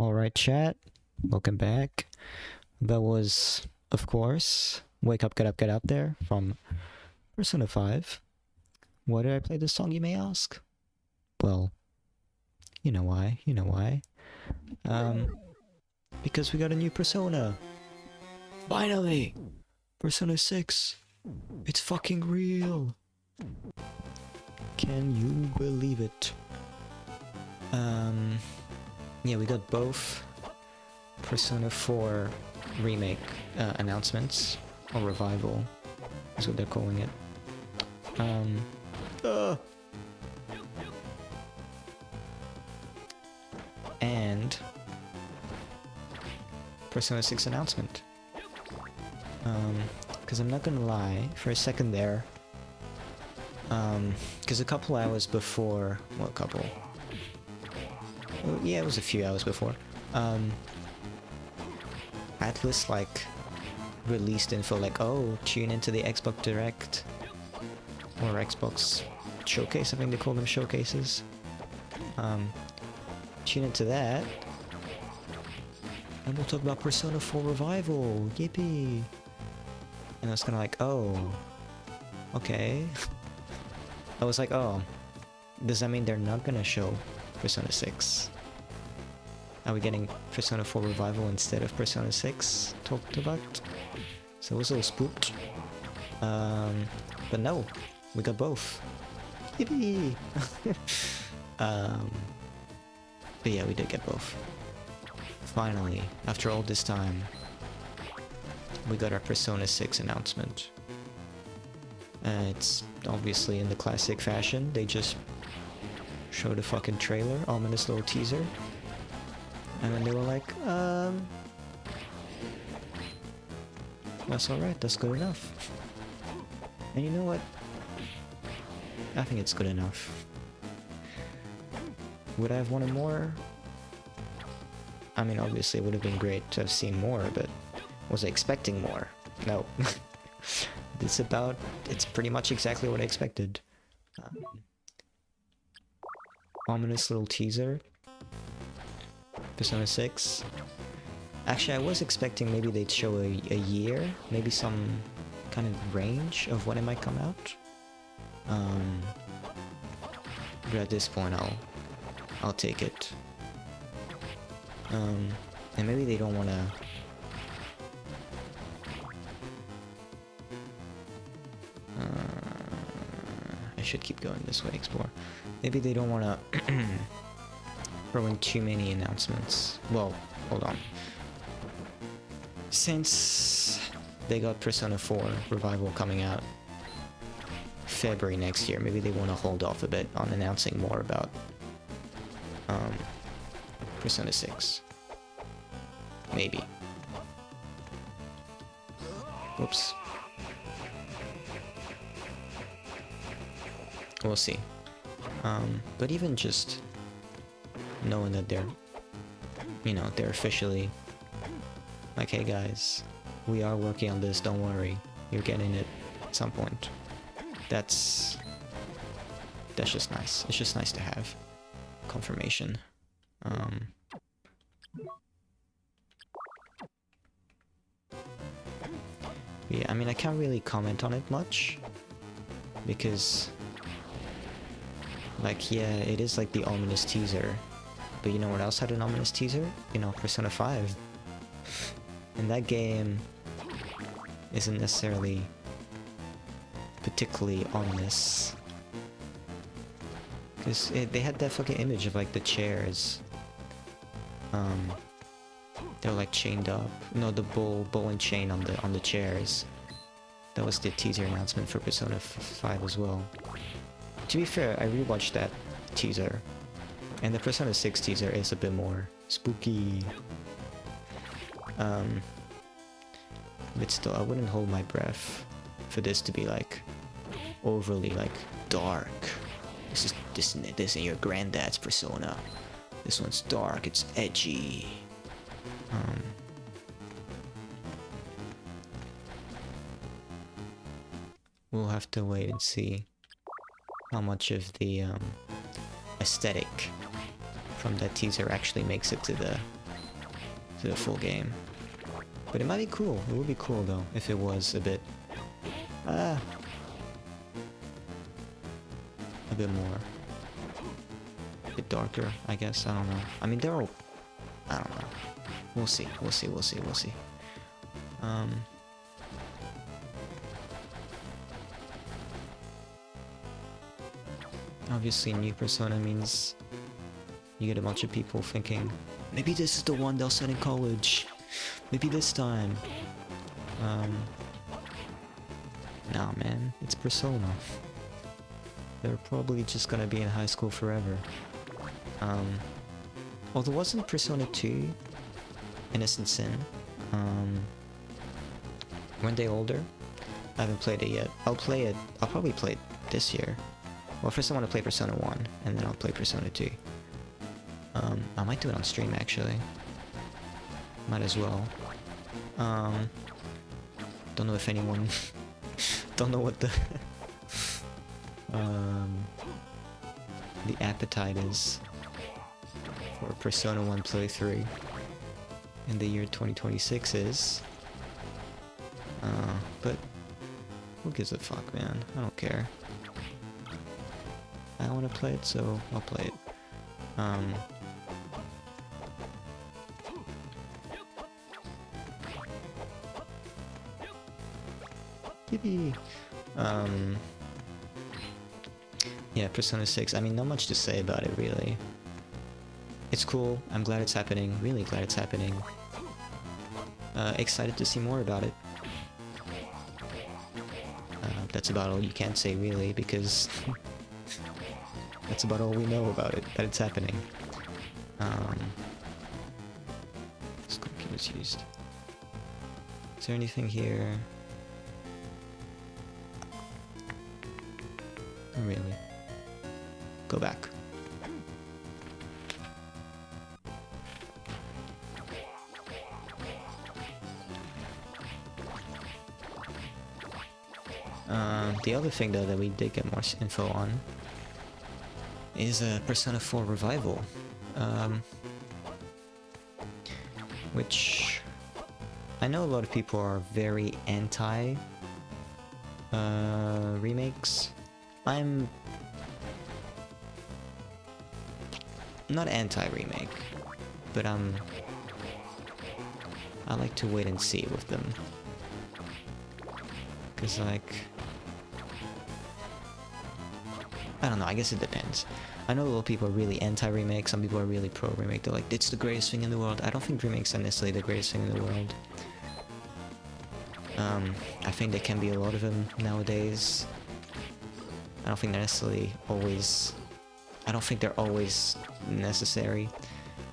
Alright, chat. Welcome back. That was, of course, Wake Up, Get Up There from Persona 5. Why did I play this song, you may ask? Well, you know why. Because we got a new Persona. Finally! Persona 6. It's fucking real. Can you believe it? Yeah, we got both Persona 4 remake announcements, or revival, is what they're calling it. And Persona 6 announcement. Because I'm not gonna lie, for a second there, because a couple hours before, well, yeah, it was a few hours before, Atlas, like, released info like, oh, tune into the Xbox Direct, or Xbox Showcase, I think they call them showcases. Tune into that, and we'll talk about Persona 4 Revival, yippee! And I was kinda like, oh, okay. I was like, oh, does that mean they're not gonna show Persona 6? Are we getting Persona 4 Revival instead of Persona 6 talked about? So I was a little spooked. But no, we got both. Yippee! But yeah, we did get both. Finally, after all this time, we got our Persona 6 announcement. It's obviously in the classic fashion. They just showed a fucking trailer, ominous little teaser. And then they were like, that's alright, that's good enough. And you know what? I think it's good enough. Would I have wanted more? I mean, obviously it would have been great to have seen more, but was I expecting more? No. It's pretty much exactly what I expected. Ominous little teaser. Persona 6. Actually, I was expecting maybe they'd show a year, maybe some kind of range of when it might come out. But at this point, I'll take it. And maybe they don't want to. I should keep going this way, explore. Maybe they don't want to throw in too many announcements. Well, hold on. Since they got Persona 4 Revival coming out February next year, maybe they want to hold off a bit on announcing more about Persona 6. Maybe. Whoops. We'll see. But even just knowing that they're officially like, hey guys, we are working on this, don't worry, you're getting it at some point. That's just nice. It's just nice to have confirmation. Yeah, I mean, I can't really comment on it much, because, like, yeah, it is like the ominous teaser, but you know what else had an ominous teaser? You know, Persona 5. And that game isn't necessarily particularly ominous, because they had that fucking image of, like, the chairs. They were, like, chained up. No, the ball and chain on the chairs. That was the teaser announcement for Persona 5 as well. To be fair, I rewatched that teaser, and the Persona 6 teaser is a bit more spooky. But still, I wouldn't hold my breath for this to be, like, overly, like, dark. This isn't your granddad's Persona. This one's dark, it's edgy. We'll have to wait and see how much of the aesthetic from that teaser actually makes it to the to the full game. But it might be cool. It would be cool though if it was a bit a bit more, a bit darker, I guess. I don't know. I mean, they're all, I don't know. We'll see. We'll see. We'll see. We'll see. Obviously, new Persona means you get a bunch of people thinking, maybe this is the one they'll set in college. Maybe this time. Nah, man, it's Persona. They're probably just gonna be in high school forever. Although wasn't Persona 2 Innocent Sin? Weren't they older? I haven't played it yet. I'll play it. I'll probably play it this year. Well, first I want to play Persona 1, and then I'll play Persona 2. I might do it on stream, actually. Might as well. Don't know if anyone... don't know what the... the appetite is for Persona 1 playthrough in the year 2026 is. But who gives a fuck, man? I don't care. I want to play it, so I'll play it. Yippee! Yeah, Persona 6. I mean, not much to say about it, really. It's cool. I'm glad it's happening. Really glad it's happening. Excited to see more about it. That's about all you can say, really, because that's about all we know about it, that it's happening. This cookie was used. Is there anything here? Not really. Go back. The other thing though that we did get more info on is a Persona 4 revival, which I know a lot of people are very anti remakes. I'm not anti-remake, but I like to wait and see with them. Cause like, I don't know, I guess it depends. I know a lot of people are really anti-remake, some people are really pro-remake, they're like, it's the greatest thing in the world. I don't think remakes are necessarily the greatest thing in the world. I think there can be a lot of them nowadays. I don't think they're necessarily always... I don't think they're always necessary.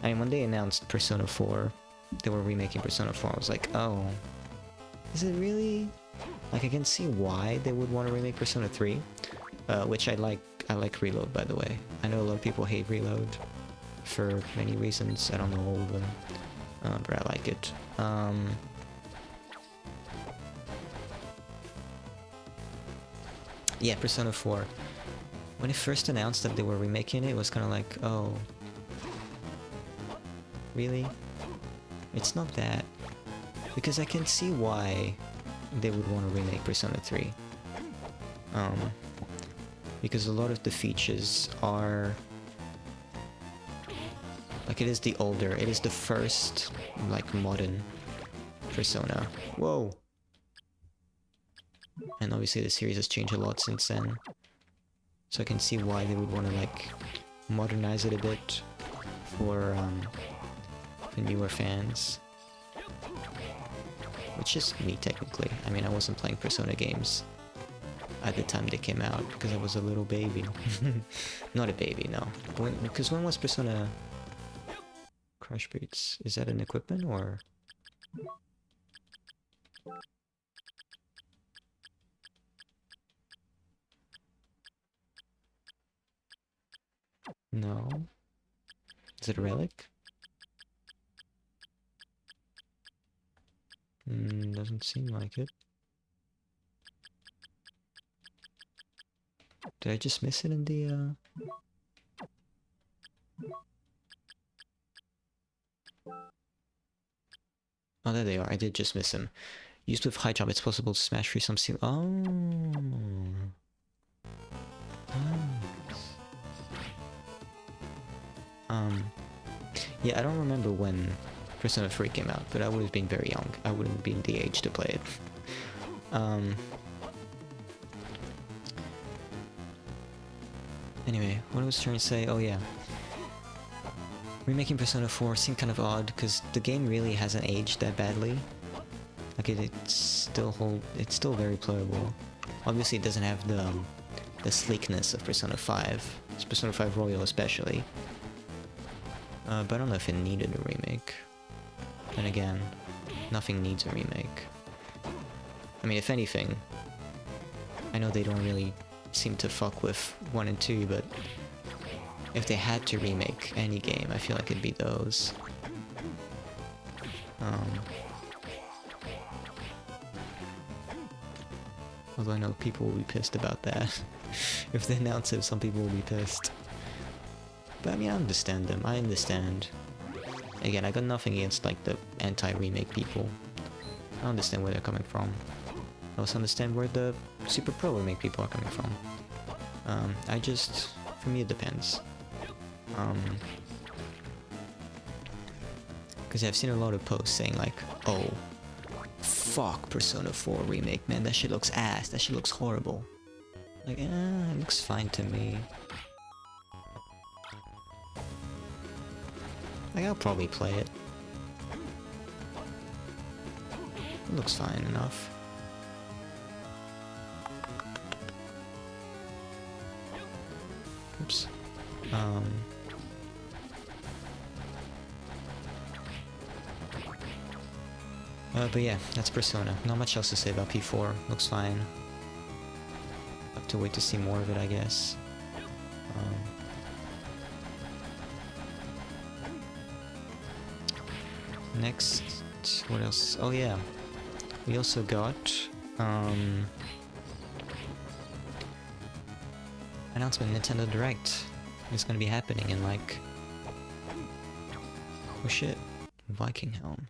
I mean, when they announced Persona 4, they were remaking Persona 4, I was like, oh, is it really? Like, I can see why they would want to remake Persona 3, which I like Reload, by the way. I know a lot of people hate Reload for many reasons, I don't know all of them, but I like it. Yeah, Persona 4. When it first announced that they were remaking it, it was kind of like, oh, really? It's not that. Because I can see why they would want to remake Persona 3. Because a lot of the features are... like, it is the older, it is the first, like, modern Persona. Whoa! And obviously the series has changed a lot since then. So I can see why they would want to, like, modernize it a bit for newer fans. Which is me, technically. I mean, I wasn't playing Persona games at the time they came out, because I was a little baby. Not a baby, no. Because when was Persona... Crash Beats? Is that an equipment, or...? No. Is it a relic? Doesn't seem like it. Did I just miss it in the, Oh, there they are. I did just miss them. Used with high jump, it's possible to smash through some seal. Oh. Nice. Yeah, I don't remember when Persona 3 came out, but I would have been very young. I wouldn't have been the age to play it. Anyway, what I was trying to say, oh yeah. Remaking Persona 4 seemed kind of odd, because the game really hasn't aged that badly. Like, it's still very playable. Obviously it doesn't have the sleekness of Persona 5. It's Persona 5 Royal especially. But I don't know if it needed a remake. Then again, nothing needs a remake. I mean, if anything, I know they don't really seem to fuck with 1 and 2, but if they had to remake any game, I feel like it'd be those. Although I know people will be pissed about that. If they announce it, some people will be pissed. But I mean, I understand them. I understand. Again, I got nothing against like the anti-remake people. I understand where they're coming from. I also understand where the super pro remake people are coming from. For me it depends. Because I've seen a lot of posts saying like, oh, fuck Persona 4 remake, man, that shit looks ass, that shit looks horrible. Like, it looks fine to me. Like, I'll probably play it. It looks fine enough. Oops. But yeah, that's Persona. Not much else to say about P4. Looks fine. Have to wait to see more of it, I guess. Next, what else? Oh yeah, we also got announcement Nintendo Direct. It's gonna be happening in like, oh shit, Viking Helm.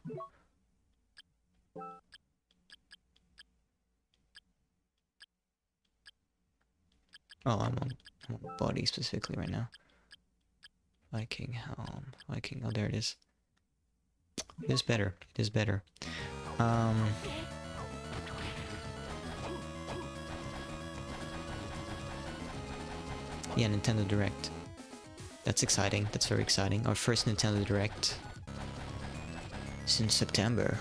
Oh, I'm on body specifically right now. Viking Helm, Viking. Oh, there it is. It is better. It is better. Yeah, Nintendo Direct. That's exciting. That's very exciting. Our first Nintendo Direct since September.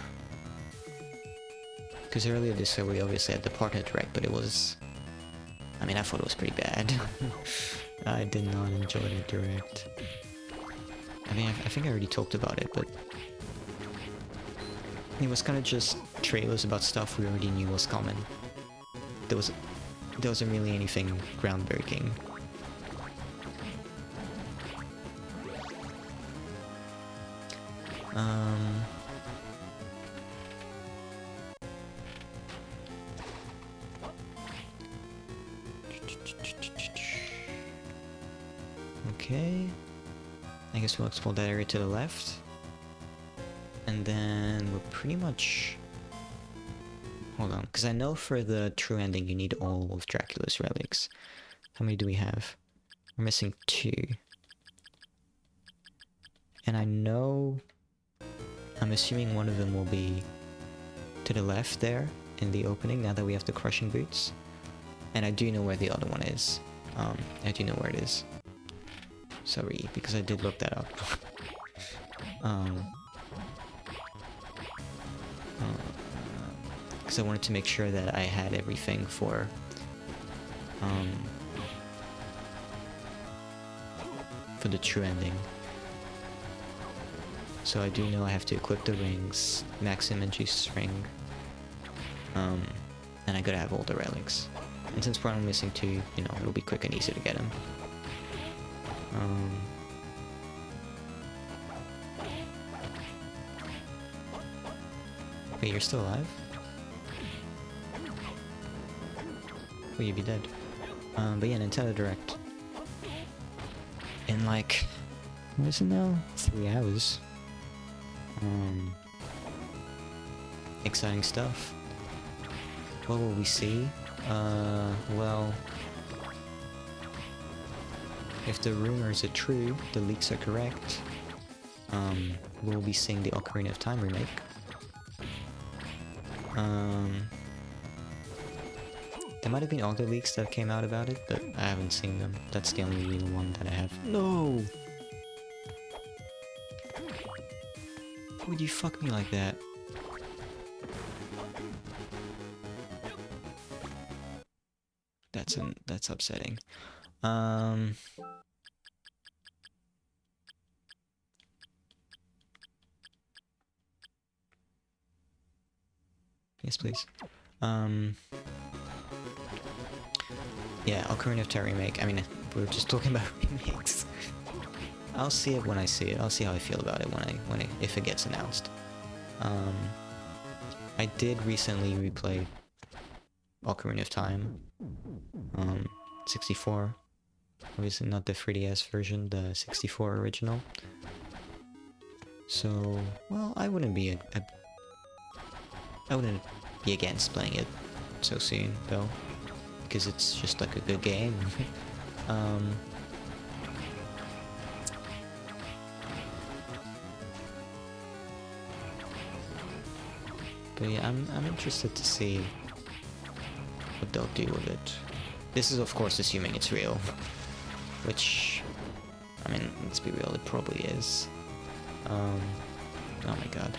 Because earlier this year we obviously had the Partner Direct, but it was... I mean, I thought it was pretty bad. I did not enjoy the Direct. I mean, I think I already talked about it, but... it was kind of just trailers about stuff we already knew was coming. There wasn't really anything groundbreaking. Okay. I guess we'll explore that area to the left. And then we're pretty much... hold on, because I know for the true ending you need all of Dracula's relics. How many do we have? We're missing 2. And I know... I'm assuming one of them will be to the left there, in the opening, now that we have the crushing boots. And I do know where the other one is. I do know where it is. Sorry, because I did look that up. Because I wanted to make sure that I had everything for the true ending. So I do know I have to equip the rings, Maxim and Jesus ring, and I gotta have all the relics. And since we're only missing 2, you know, it'll be quick and easy to get them. Wait, you're still alive? Will you be dead? But yeah, Nintendo Direct. In like... what is it now? 3 hours. exciting stuff. What will we see? Well, if the rumors are true, the leaks are correct, we'll be seeing the Ocarina of Time remake. There might have been other leaks that came out about it, but I haven't seen them. That's the only real one that I have. No! Why would you fuck me like that? That's upsetting. Yes, please. Yeah, Ocarina of Time remake. I mean, we were just talking about remakes. I'll see it when I see it. I'll see how I feel about it if it gets announced. I did recently replay Ocarina of Time. 64. Obviously not the 3DS version, the 64 original. So, well, I wouldn't be against playing it so soon, though, because it's just like a good game. But yeah, I'm interested to see what they'll do with it. This is of course assuming it's real, which, I mean, let's be real, it probably is. Oh my god.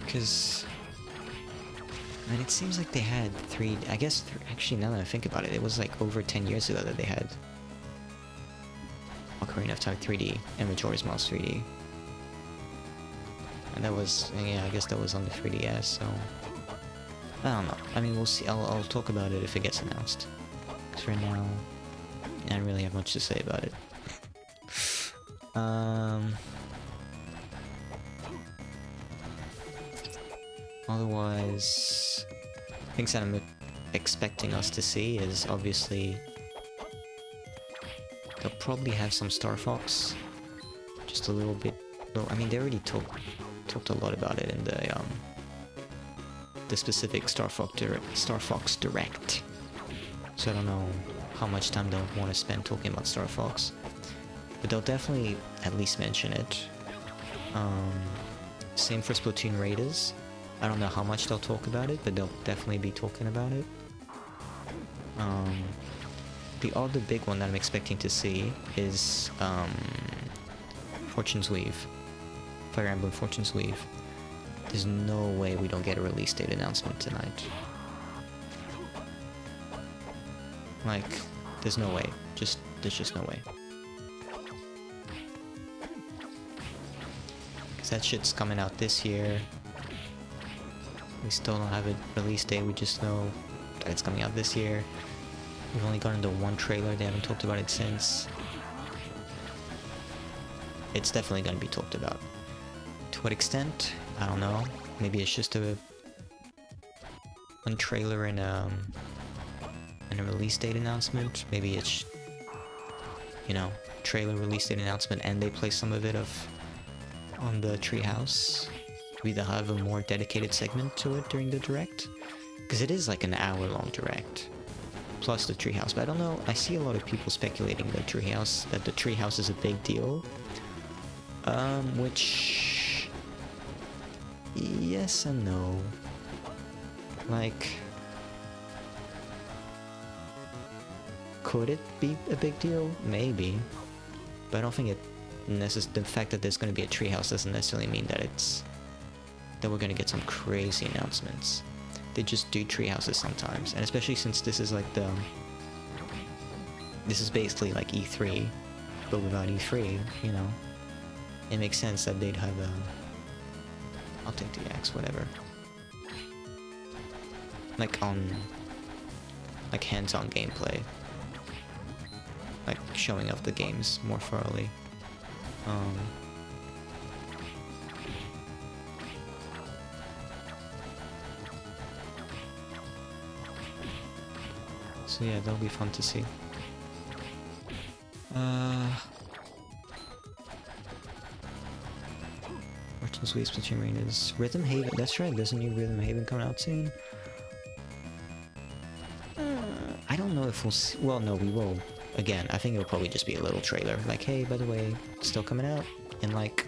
Because, I mean, it seems like they had I guess, actually now that I think about it, it was like over 10 years ago that they had Ocarina of Time 3D and Majora's Mask 3D. And that was, yeah, I guess that was on the 3DS, so... I don't know. I mean, we'll see. I'll talk about it if it gets announced. Because right now, I don't really have much to say about it. Otherwise, things that I'm expecting us to see is obviously they'll probably have some Star Fox, just a little bit. Well, I mean, they already talked a lot about it in the specific Star Fox Direct. So I don't know how much time they'll want to spend talking about Star Fox, but they'll definitely at least mention it. Same for Splatoon Raiders. I don't know how much they'll talk about it, but they'll definitely be talking about it. The other big one that I'm expecting to see is Fortune's Weave. Fire Emblem Fortune's Weave. There's no way we don't get a release date announcement tonight. Like, there's no way. There's just no way. Cause that shit's coming out this year. We still don't have a release date, we just know that it's coming out this year. We've only gotten the one trailer, they haven't talked about it since. It's definitely gonna be talked about. To what extent? I don't know. Maybe it's just one trailer and a release date announcement. Maybe it's, you know, trailer, release date announcement, and they play some of it on the Treehouse. Maybe they'll have a more dedicated segment to it during the Direct, because it is like an hour-long Direct, plus the Treehouse. But I don't know. I see a lot of people speculating that the Treehouse is a big deal. Which, yes and no. Like, could it be a big deal? Maybe, but I don't think the fact that there's going to be a Treehouse doesn't necessarily mean that we're going to get some crazy announcements. They just do Treehouses sometimes, and especially since this is like this is basically like E3, but without E3, you know, it makes sense that they'd have I'll take the axe, whatever. Like hands-on gameplay. Like showing off the games more thoroughly. So yeah, that'll be fun to see. Legends Wii Splatoon Arenas. Rhythm Haven, that's right, there's a new Rhythm Haven coming out soon. I don't know if we'll see, well no, we will. Again, I think it'll probably just be a little trailer, like hey, by the way, it's still coming out in like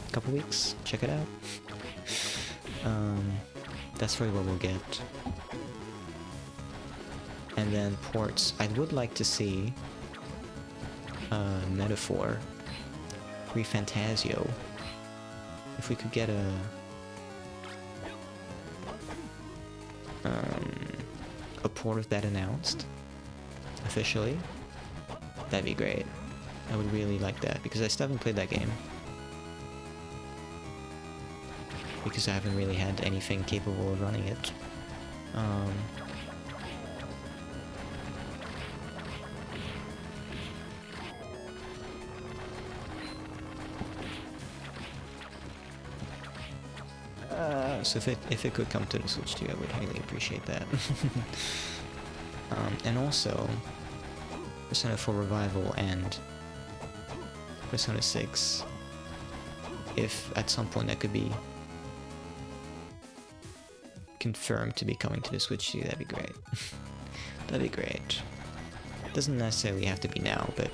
a couple weeks, check it out. That's probably what we'll get. And then ports, I would like to see Metaphor, Refantasio. If we could get a port of that announced officially, that'd be great. I would really like that because I still haven't played that game. Because I haven't really had anything capable of running it. So if it could come to the Switch 2, I would highly appreciate that. And also, Persona 4 Revival and Persona 6, if at some point that could be confirmed to be coming to the Switch 2, that'd be great. That'd be great. It doesn't necessarily have to be now, but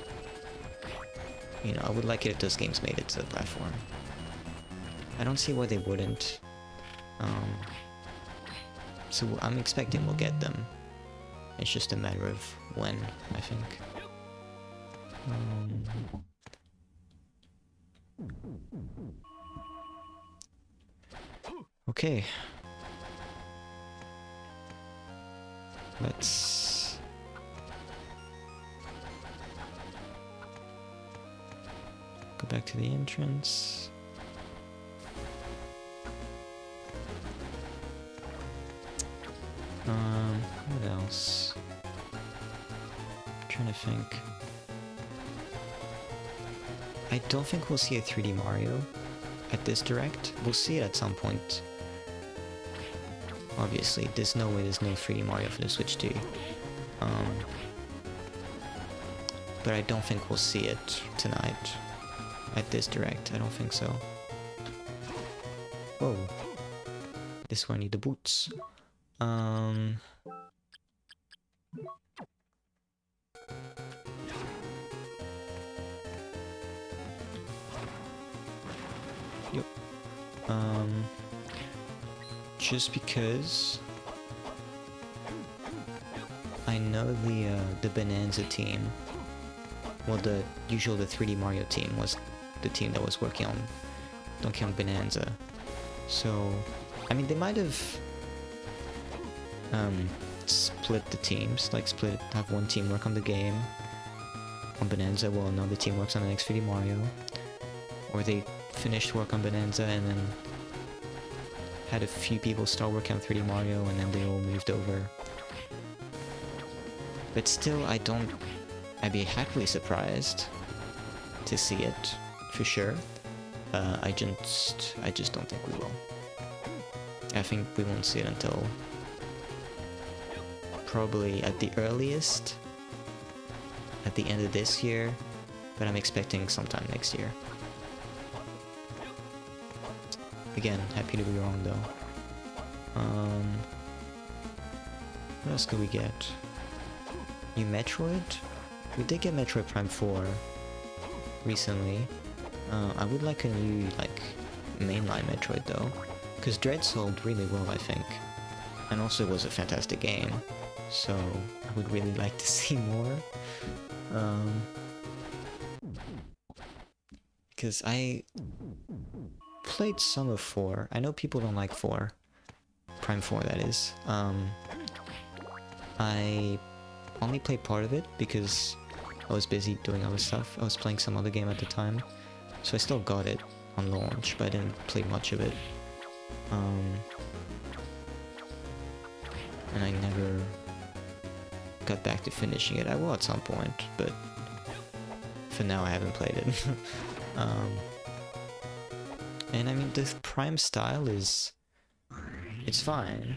you know, I would like it if those games made it to the platform. I don't see why they wouldn't. So I'm expecting we'll get them. It's just a matter of when, I think. Okay. Let's go back to the entrance. What else? I'm trying to think. I don't think we'll see a 3D Mario at this Direct. We'll see it at some point. Obviously, there's no way there's no 3D Mario for the Switch 2. But I don't think we'll see it tonight at this Direct. I don't think so. Whoa. This is where I need the boots. Yep. Just because I know the Bonanza team, well, the 3D Mario team was the team that was working on Donkey Kong Bonanza. So, I mean, they might have split the teams, like have one team work on the game on Bonanza while another team works on the next 3D Mario, or they finished work on Bonanza and then had a few people start working on 3D Mario and then they all moved over. But still, I'd be happily surprised to see it, for sure. I just don't think we will. I think we won't see it until probably at the earliest at the end of this year, but I'm expecting sometime next year. Again, happy to be wrong though. What else could we get? New Metroid? We did get Metroid Prime 4 recently. I would like a new, like, mainline Metroid though, because Dread sold really well, I think. And also it was a fantastic game, so I would really like to see more. Because I played some of 4. I know people don't like 4. Prime 4, that is. I only played part of it because I was busy doing other stuff. I was playing some other game at the time. So I still got it on launch, but I didn't play much of it. And I never got back to finishing it. I will at some point, but for now I haven't played it. And I mean, the Prime style it's fine.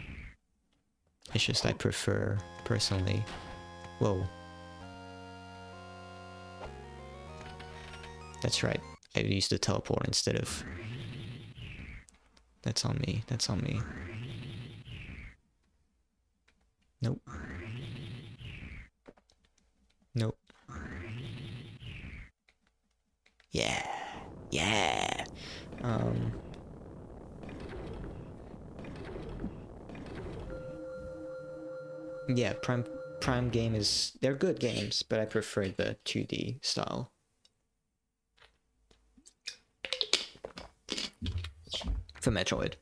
It's just I prefer, personally... Whoa. That's right. I used the teleport instead of That's on me. That's on me. Nope. Nope. Yeah. Yeah. Yeah, Prime game is, they're good games, but I prefer the 2D style. For Metroid.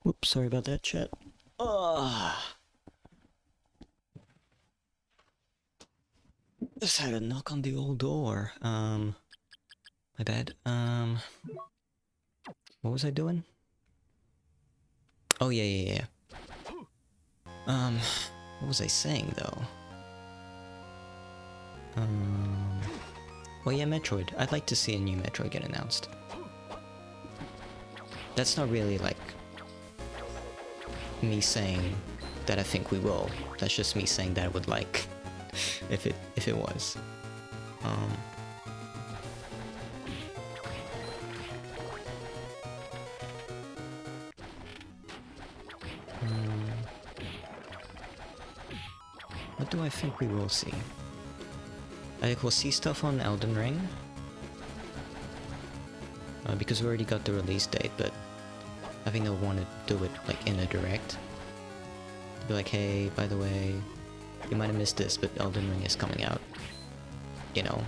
Whoops, sorry about that, chat. Just had a knock on the old door. My bad. What was I doing? Oh, yeah. What was I saying, though? Well, yeah, Metroid. I'd like to see a new Metroid get announced. That's not really, like, me saying that I think we will. That's just me saying that I would like if it was. What do I think we will see? I think we'll see stuff on Elden Ring. Because we already got the release date, but I think they'll want to do it like in a direct. Be like, hey, by the way, you might have missed this, but Elden Ring is coming out. You know,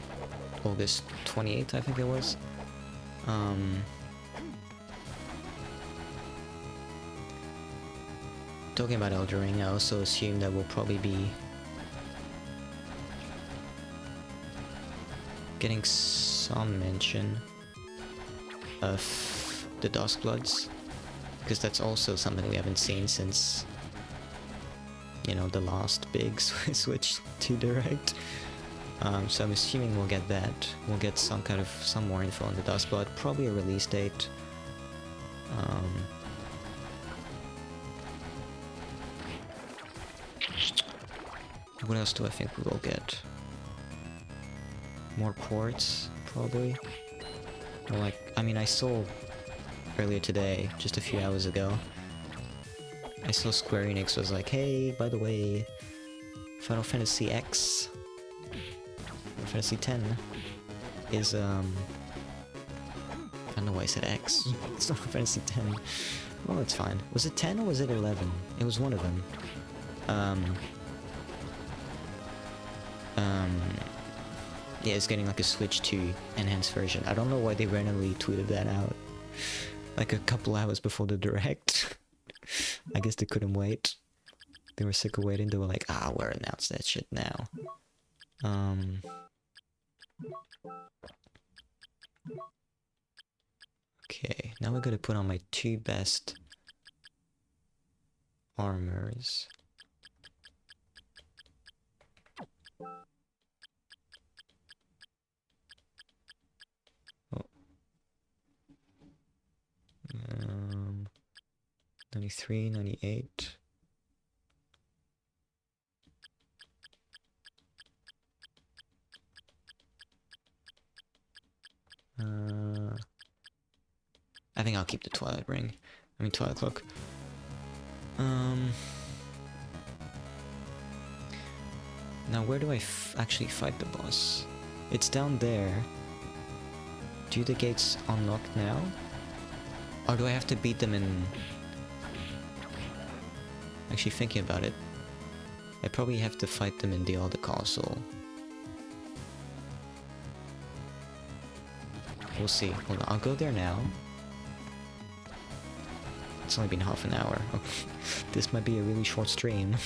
August 28th, I think it was. Talking about Elden Ring, I also assume that we'll probably be getting some mention of the Duskbloods, because that's also something we haven't seen since, you know, the last big Switch 2 Direct. So I'm assuming we'll get that. We'll get some more info on the Duskblood, probably a release date. What else do I think we will get? More ports, probably. Or like, I mean, I saw earlier today, just a few hours ago, I saw Square Enix was like, hey, by the way, Final Fantasy X, Final Fantasy X is, I don't know why I said X. It's Final Fantasy X. Well, it's fine. Was it 10 or was it 11? It was one of them. Yeah, it's getting like a Switch 2 enhanced version. I don't know why they randomly tweeted that out like a couple hours before the Direct. I guess they couldn't wait. They were sick of waiting. They were like, we'll announce that shit now. Okay, now we're gonna put on my 2 best armors. Oh. 93, 98. I think I'll keep the Twilight Ring. I mean Twilight Cloak. Now where do I actually fight the boss? It's down there. Do the gates unlock now? Or do I have to beat them in... Actually thinking about it, I probably have to fight them in the other castle. We'll see. Hold on, I'll go there now. It's only been half an hour. This might be a really short stream.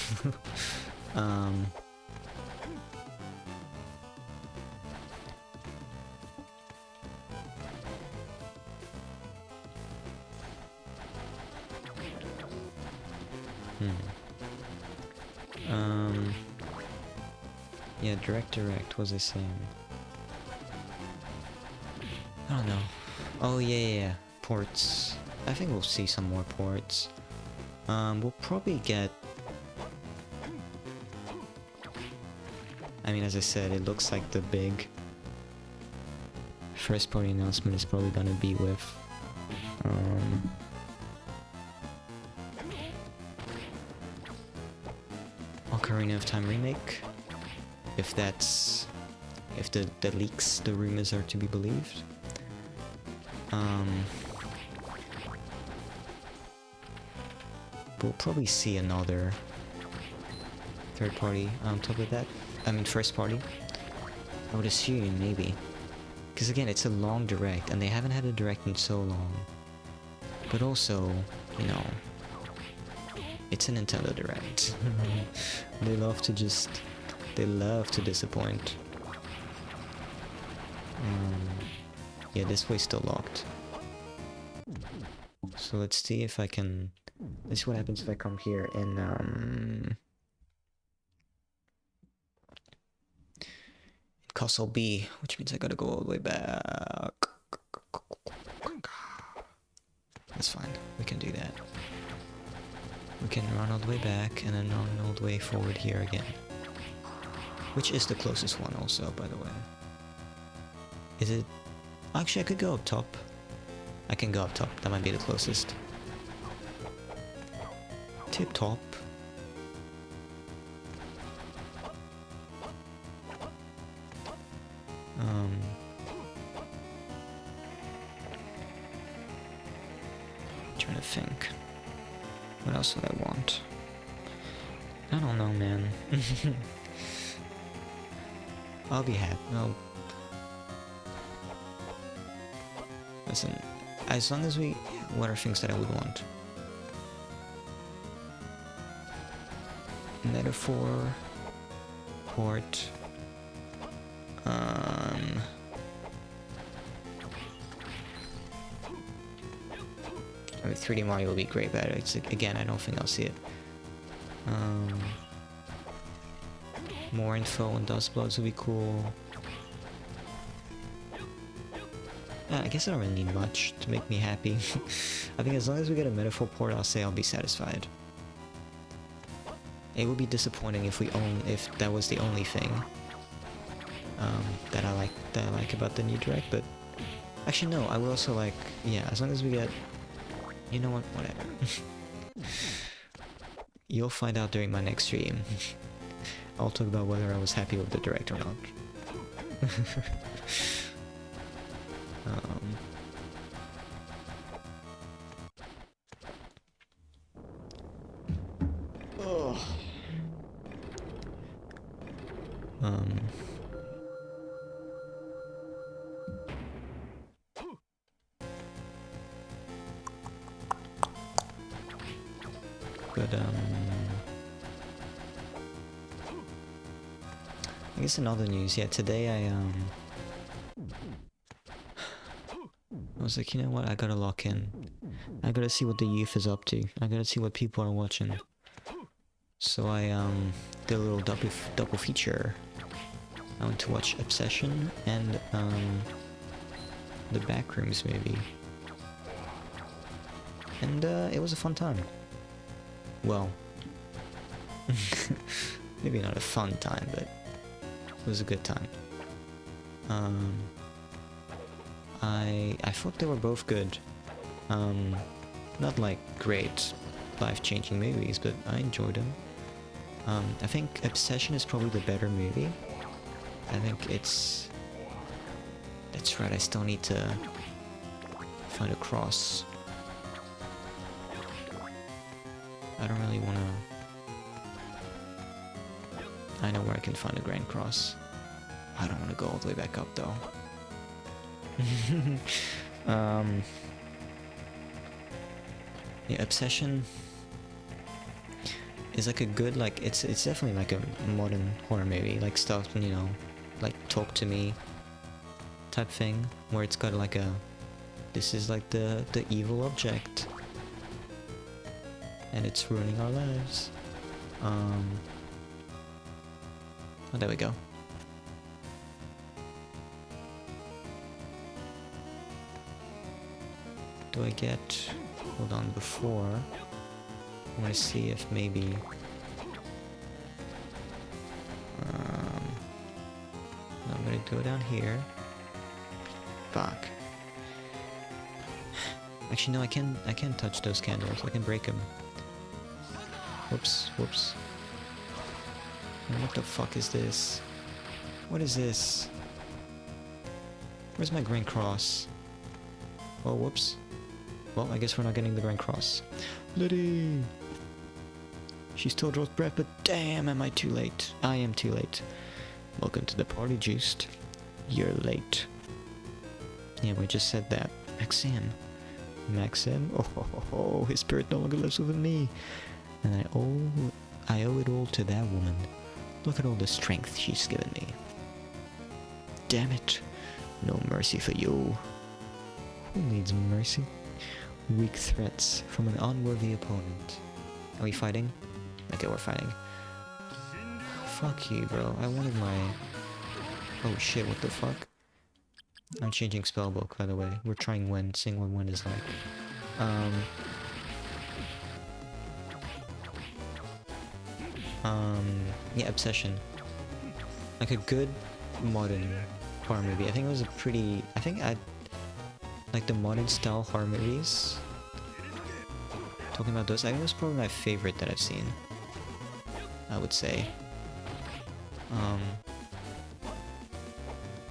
Yeah, direct, what was I saying? I don't know. Oh, yeah. Ports. I think we'll see some more ports. We'll probably get... I mean, as I said, it looks like the big first party announcement is probably gonna be with... Ocarina of Time remake. If that's... if the leaks, the rumors are to be believed. We'll probably see another third party on top of that. I mean first party. I would assume, maybe. Because again, it's a long direct, and they haven't had a direct in so long. But also, you know, it's a Nintendo Direct. They love to just... they love to disappoint. Yeah, this way's still locked. So let's see if I can... let's see what happens if I come here in Castle B, which means I gotta go all the way back. That's fine, we can do that. We can run all the way back and then run all the way forward here again. Which is the closest one also, by the way. Is it... actually, I could go up top. I can go up top, that might be the closest. Tip top. Trying to think. What else would I want? I don't know, man. I'll be happy. No. Listen, as long as we... what are things that I would want? Metaphor... port... I mean, 3D Mario will be great, but it's, again, I don't think I'll see it. More info on Dustbloods would be cool. Yeah, I guess I don't really need much to make me happy. I think as long as we get a Metaphor port, I'll say I'll be satisfied. It would be disappointing if if that was the only thing that I like about the new direct, but actually no, I will also like, yeah, as long as we get, you know what, whatever. You'll find out during my next stream. I'll talk about whether I was happy with the direct or not. But I guess in other news, yeah, today I was like, you know what, I gotta lock in. I gotta see what the youth is up to. I gotta see what people are watching. So I did a little double feature. I went to watch Obsession and the Backrooms movie. And it was a fun time. Well, maybe not a fun time, but it was a good time. I thought they were both good. Not like great, life-changing movies, but I enjoyed them. I think Obsession is probably the better movie. I think it's... that's right, I still need to find a cross. I don't really want to... I know where I can find a Grand Cross. I don't want to go all the way back up, though. Yeah, Obsession is like a good, like, it's definitely like a modern horror movie, like stuff, you know, like Talk to Me type thing, where it's got like a... this is like the evil object. and it's ruining our lives. Oh, there we go. Do I get... Hold on, before... I want to see if maybe... I'm gonna go down here. Fuck. Actually, no, I can't touch those candles. I can break them. Whoops, whoops. And what the fuck is this? What is this? Where's my green cross? Oh, whoops. Well, I guess we're not getting the green cross. Liddy! She still draws breath, but damn, am I too late. I am too late. Welcome to the party, Juiced. You're late. Yeah, we just said that. Maxim. Maxim? Oh, his spirit no longer lives within me. And I owe it all to that woman. Look at all the strength she's given me. Damn it. No mercy for you. Who needs mercy? Weak threats from an unworthy opponent. Are we fighting? Okay, we're fighting. Fuck you, bro. I wanted my... Oh shit, what the fuck? I'm changing spellbook, by the way. We're trying Wen, seeing what Wen is like. Yeah, Obsession. Like a good modern horror movie. I think it was a pretty... I think I... Like the modern style horror movies. Talking about those, I think it was probably my favorite that I've seen. I would say.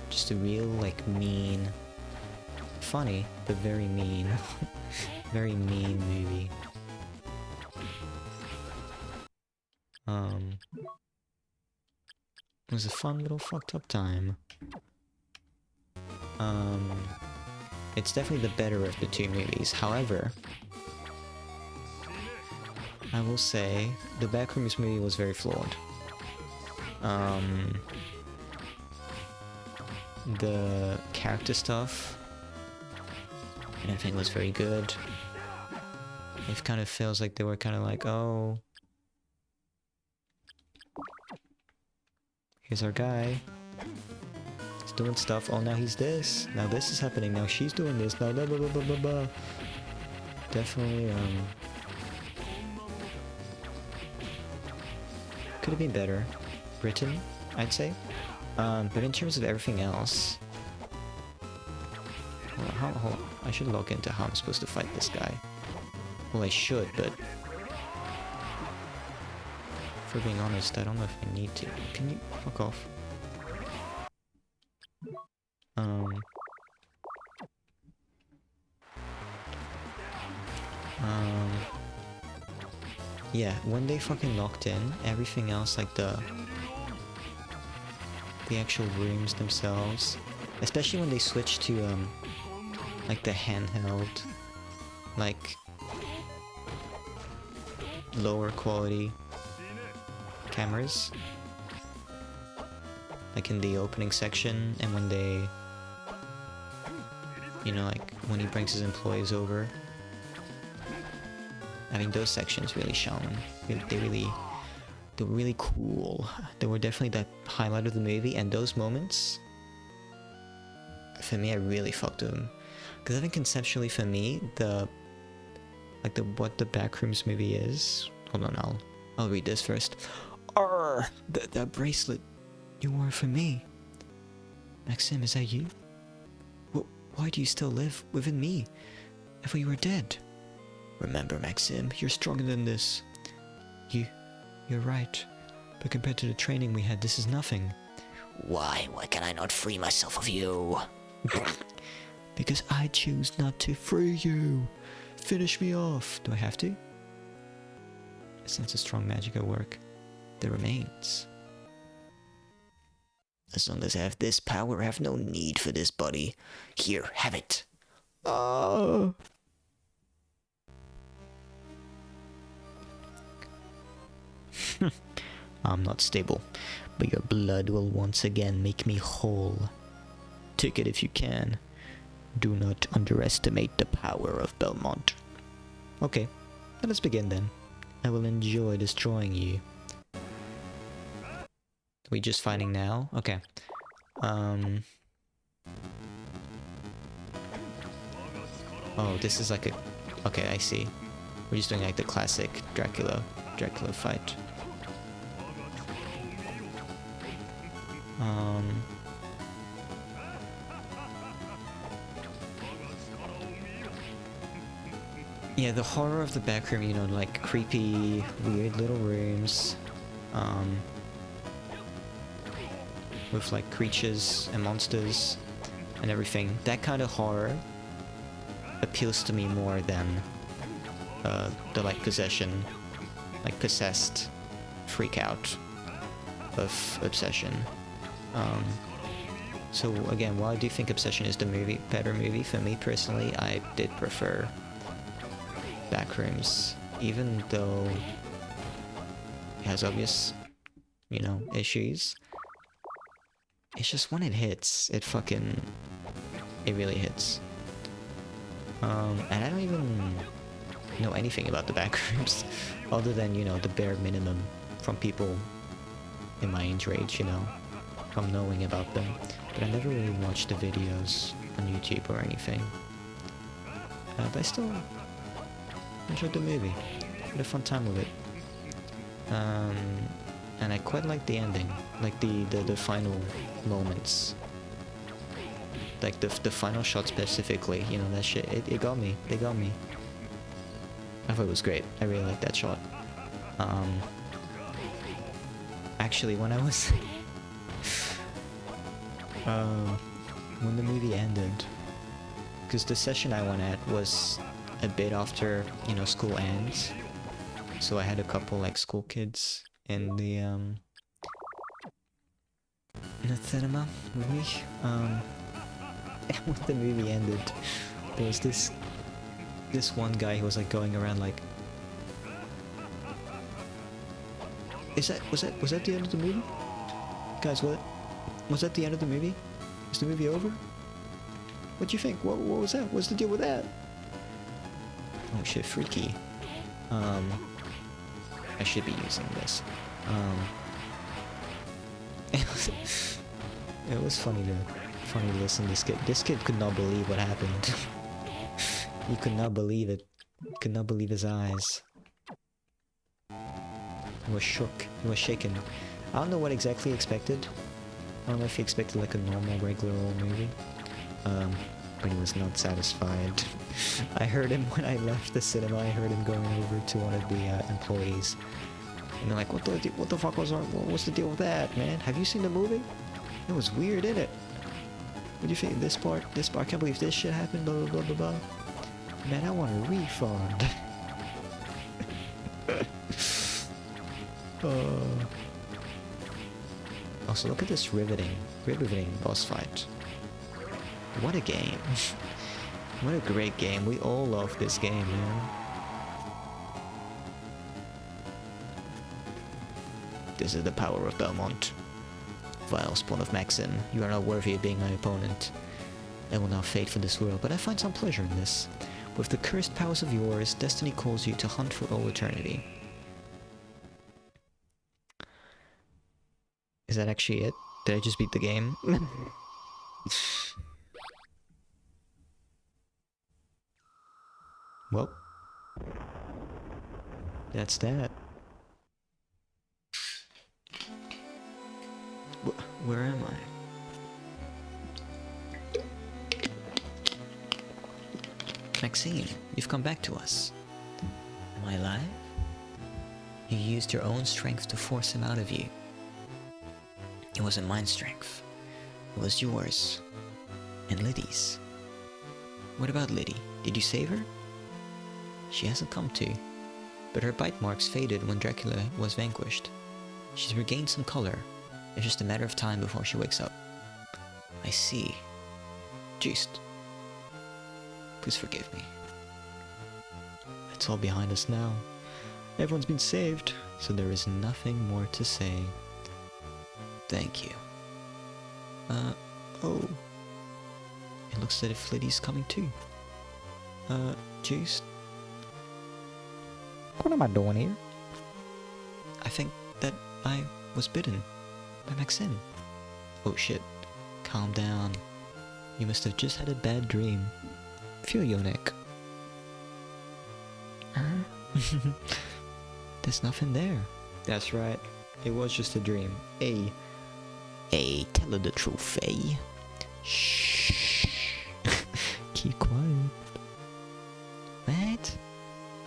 Just a real, like, mean... Funny, but very mean. Very mean movie. It was a fun little fucked up time. It's definitely the better of the two movies. However, I will say the Backrooms movie was very flawed. The character stuff, I don't think was very good. It kind of feels like they were kind of like, oh, here's our guy. He's doing stuff. Oh, now he's this. Now this is happening. Now she's doing this. Now blah blah blah blah blah blah. Definitely, could have been better written, I'd say. But in terms of everything else... Well, hold on. I should log into how I'm supposed to fight this guy. Well, I should, but... For being honest, I don't know if I need to. Can you fuck off? Yeah, when they fucking locked in, everything else, like the actual rooms themselves, especially when they switched to, like the handheld, like, lower quality cameras, like in the opening section, and when they, you know, like, when he brings his employees over. I mean, those sections really shone. They were really cool. They were definitely the highlight of the movie, and those moments, for me, I really fucked with them. Because I think conceptually, for me, what the Backrooms movie is. Hold on, I'll read this first. Arr! That bracelet you wore for me. Maxim, is that you? Why do you still live within me? If you were dead. Remember, Maxim, you're stronger than this. You're right. But compared to the training we had, this is nothing. Why can I not free myself of you? Because I choose not to free you. Finish me off. Do I have to? I sense a strong magic at work. There remains. As long as I have this power, I have no need for this body. Here, have it. Oh. I'm not stable, but your blood will once again make me whole. Take it if you can. Do not underestimate the power of Belmont. Okay, let's begin then. I will enjoy destroying you. We just fighting now? Okay. Oh, this is like a... Okay, I see. We're just doing like the classic Dracula fight. Yeah, the horror of the back room, you know, like creepy, weird little rooms. With like creatures and monsters and everything. That kind of horror appeals to me more than the like possession, like possessed freak out of Obsession. So again, while I do think Obsession is the better movie, for me personally, I did prefer Backrooms, even though it has obvious, you know, issues. It's just when it hits, it really hits. And I don't even know anything about the Backrooms, other than, you know, the bare minimum from people in my age range, you know, from knowing about them. But I never really watched the videos on YouTube or anything. But I still enjoyed the movie. Had a fun time with it. And I quite liked the ending, like the final moments. Like the final shot specifically, you know, that shit, it got me, they got me. I thought it was great, I really liked that shot. Actually, when I was... when the movie ended, because the session I went at was a bit after, you know, school ends, so I had a couple like school kids in the cinema with me. And when the movie ended, there was this one guy who was like going around like, was that the end of the movie? Guys, was that the end of the movie? Is the movie over? What do you think? What was that? What's the deal with that? Oh shit, freaky. I should be using this. It was funny to listen to this kid. This kid could not believe what happened. He could not believe it. Could not believe his eyes. He was shook. He was shaken. I don't know what exactly he expected. I don't know if he expected like a normal, regular old movie. But he was not satisfied. I heard him when I left the cinema. I heard him going over to one of the employees. And they're like, what the fuck was what's the deal with that, man? Have you seen the movie? It was weird, innit? What do you think? This part, I can't believe this shit happened, blah, blah, blah, blah, blah. Man, I want a refund. Also, look at this riveting boss fight. What a game. What a great game. We all love this game, man. This is the power of Belmont. Vile spawn of Maxim, you are not worthy of being my opponent. I will not fade from this world, but I find some pleasure in this. With the cursed powers of yours, destiny calls you to hunt for all eternity. Is that actually it? Did I just beat the game? Well, that's that. Where am I? Maxine, you've come back to us. Am I alive? You used your own strength to force him out of you. It wasn't mine strength. It was yours. And Liddy's. What about Liddy? Did you save her? She hasn't come to, but her bite marks faded when Dracula was vanquished. She's regained some color. It's just a matter of time before she wakes up. I see. Just... please forgive me. It's all behind us now. Everyone's been saved, so there is nothing more to say. Thank you. Oh. It looks as if Liddy's coming too. Juice? What am I doing here? I think that I was bitten by Maxine. Oh shit. Calm down. You must have just had a bad dream. Feel your neck. There's nothing there. That's right. It was just a dream. Hey. Hey, tell her the truth, eh? Shh. Keep quiet. What?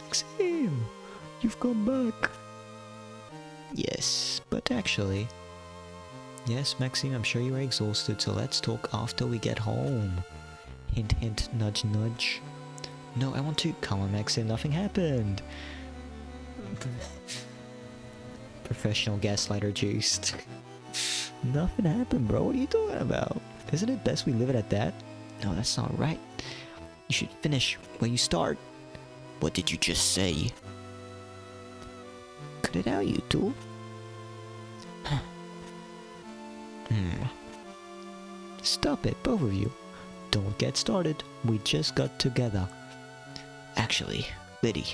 Maxime, you've come back. Yes, but actually... Yes, Maxime, I'm sure you are exhausted, so let's talk after we get home. Hint, hint, nudge, nudge. No, I want to... Come on, Maxime, nothing happened. Professional gaslighter juiced. Nothing happened, bro. What are you talking about? Isn't it best we leave it at that? No, that's not right. You should finish where you start. What did you just say? Cut it out, you two. Stop it, both of you. Don't get started. We just got together. Actually, Liddy,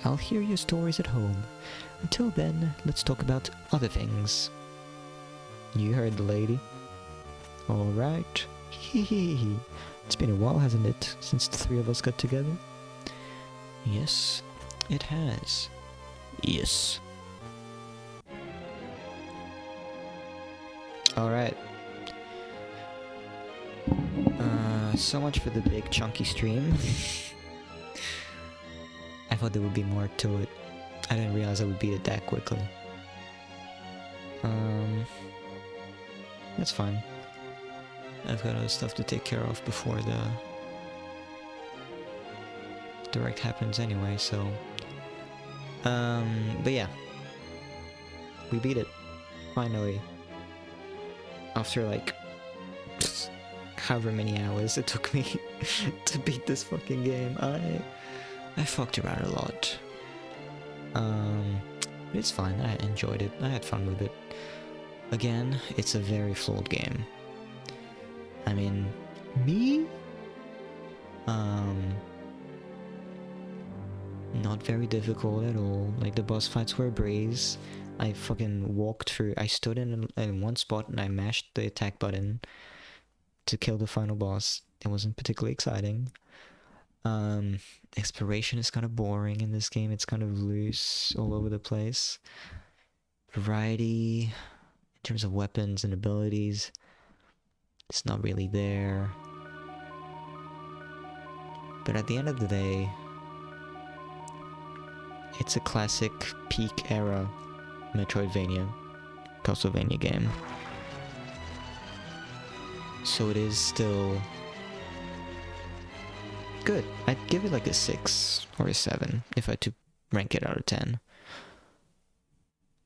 I'll hear your stories at home. Until then, let's talk about other things. You heard the lady. Alright. Hehehe. It's been a while, hasn't it, since the three of us got together? Yes, it has. Yes. Alright. So much for the big chunky stream. I thought there would be more to it. I didn't realize I would beat it that quickly. That's fine. I've got other stuff to take care of before the direct happens anyway, so... but yeah. We beat it. Finally. After like... however many hours it took me to beat this fucking game. I fucked around a lot. But it's fine, I enjoyed it, I had fun with it. Again, it's a very flawed game. I mean, me? Not very difficult at all. Like, the boss fights were a breeze. I fucking walked through, I stood in one spot and I mashed the attack button to kill the final boss. It wasn't particularly exciting. Exploration is kind of boring in this game. It's kind of loose all over the place. Variety in terms of weapons and abilities, it's not really there. But at the end of the day, it's a classic peak era Metroidvania, Castlevania game. So it is still good. I'd give it like a 6 or a 7 if I had to rank it out of 10.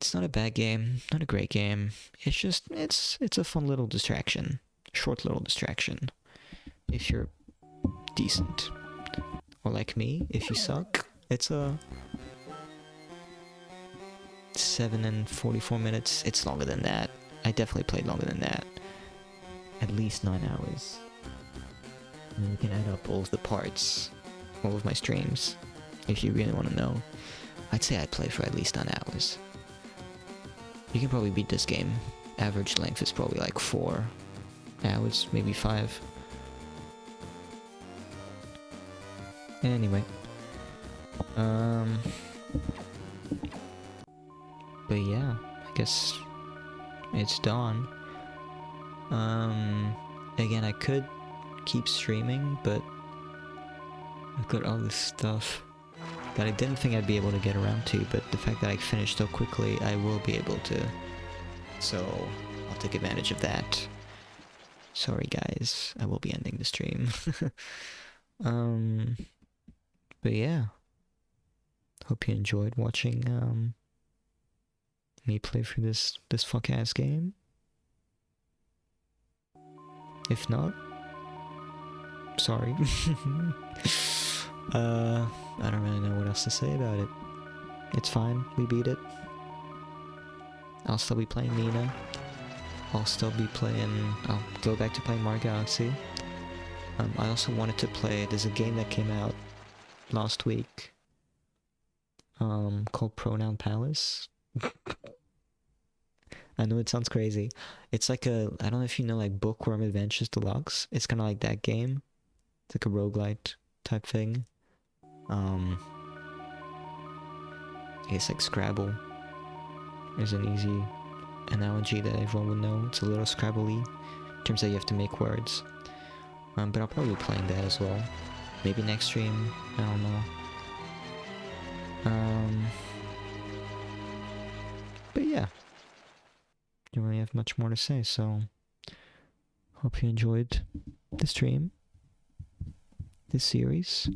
It's not a bad game, not a great game. It's just, it's a fun little distraction. Short little distraction. If you're decent. Or like me, if you suck, it's a 7 and 44 minutes. It's longer than that. I definitely played longer than that. At least 9 hours. And you can add up all of the parts, all of my streams, if you really want to know. I'd say I'd play for at least 9 hours. You can probably beat this game. Average length is probably like 4 hours, maybe 5. Anyway. But yeah, I guess it's done. Again, I could keep streaming, but I've got all this stuff that I didn't think I'd be able to get around to, but the fact that I finished so quickly, I will be able to. So, I'll take advantage of that. Sorry guys, I will be ending the stream. But yeah. Hope you enjoyed watching, me play through this fuck-ass game. If not, sorry. I don't really know what else to say about it. It's fine, we beat it. I'll still be playing Nina. I'll go back to playing Mario Galaxy. I also wanted to play, there's a game that came out last week. called Pronoun Palace. I know it sounds crazy. It's like a, I don't know if you know like Bookworm Adventures Deluxe. It's kind of like that game. It's like a roguelite type thing. It's like Scrabble. There's an easy analogy that everyone would know. It's a little Scrabble-y in terms that you have to make words. But I'll probably be playing that as well. Maybe next stream. I don't know. But yeah. Don't really have much more to say, so hope you enjoyed the stream, this series,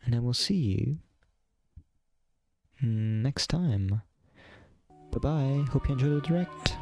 and I will see you next time. Bye bye. Hope you enjoyed the direct.